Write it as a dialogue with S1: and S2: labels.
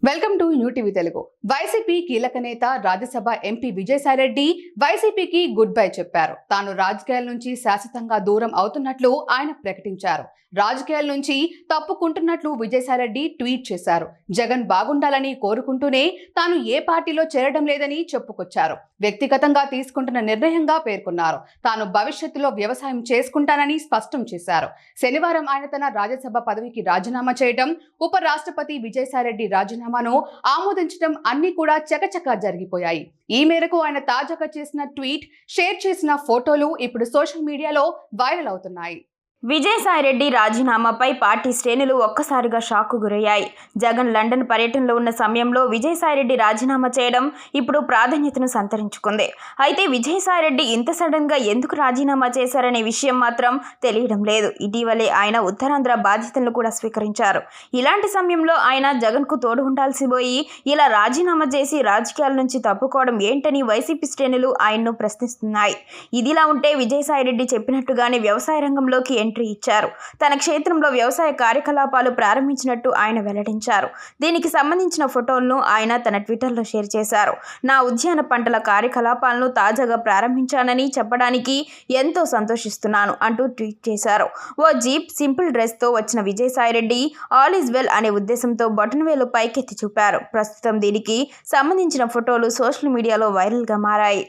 S1: Welcome to New TV Telugu. YCP కీలక నేత Rajya Sabha MP Vijayasai Reddy వైసీపీకి గుడ్ బై చెప్పారు. తాను రాజకీయాల నుంచి శాశ్వతంగా దూరం అవుతున్నట్లు ఆయన ప్రకటించారు. రాజకీయాల నుంచి తప్పుకుంటున్నట్లు విజయసాయిరెడ్డి ట్వీట్ చేశారు. జగన్ బాగుండాలని కోరుకుంటూనే తాను ఏ పార్టీలో చేరడం లేదని చెప్పుకొచ్చారు. వ్యక్తిగతంగా తీసుకుంటున్న నిర్ణయంగా పేర్కొన్నారు. తాను భవిష్యత్తులో వ్యవసాయం చేసుకుంటానని స్పష్టం చేశారు. శనివారం ఆయన తన రాజ్యసభ పదవికి రాజీనామా చేయడం, ఉప రాష్ట్రపతి విజయసాయిరెడ్డి రాజీనామాను ఆమోదించడం అన్ని కూడా చకచకా జరిగిపోయాయి. ఈ మేరకు ఆయన తాజాగా చేసిన ట్వీట్, షేర్ చేసిన ఫోటోలు ఇప్పుడు సోషల్ మీడియాలో వైరల్ అవుతున్నాయి.
S2: విజయసాయిరెడ్డి రాజీనామాపై పార్టీ శ్రేణులు ఒక్కసారిగా షాక్కు గురయ్యాయి. జగన్ లండన్ పర్యటనలో ఉన్న సమయంలో విజయసాయిరెడ్డి రాజీనామా చేయడం ఇప్పుడు ప్రాధాన్యతను సంతరించుకుంది. అయితే విజయసాయిరెడ్డి ఇంత సడన్గా ఎందుకు రాజీనామా చేశారనే విషయం మాత్రం తెలియడం లేదు. ఇటీవలే ఆయన ఉత్తరాంధ్ర బాధ్యతలను కూడా స్వీకరించారు. ఇలాంటి సమయంలో ఆయన జగన్కు తోడు ఉండాల్సి పోయి ఇలా రాజీనామా చేసి రాజకీయాల నుంచి తప్పుకోవడం ఏంటని వైసీపీ శ్రేణులు ఆయన్ను ప్రశ్నిస్తున్నాయి. ఇదిలా ఉంటే విజయసాయిరెడ్డి చెప్పినట్టుగానే వ్యవసాయ రంగంలోకి ఎంట్రీ ఇచ్చారు. తన క్షేత్రంలో వ్యవసాయ కార్యకలాపాలు ప్రారంభించినట్టు ఆయన వెల్లడించారు. దీనికి సంబంధించిన ఫోటోలను ఆయన తన ట్విట్టర్లో షేర్ చేశారు. నా ఉద్యాన పంటల కార్యకలాపాలను తాజాగా ప్రారంభించానని చెప్పడానికి ఎంతో సంతోషిస్తున్నాను అంటూ ట్వీట్ చేశారు. ఓ జీప్ సింపుల్ డ్రెస్తో వచ్చిన విజయసాయిరెడ్డి ఆల్ ఈజ్ వెల్ అనే ఉద్దేశంతో బొటనవేలు పైకెత్తి చూపారు. ప్రస్తుతం దీనికి సంబంధించిన ఫోటోలు సోషల్ మీడియాలో వైరల్గా మారాయి.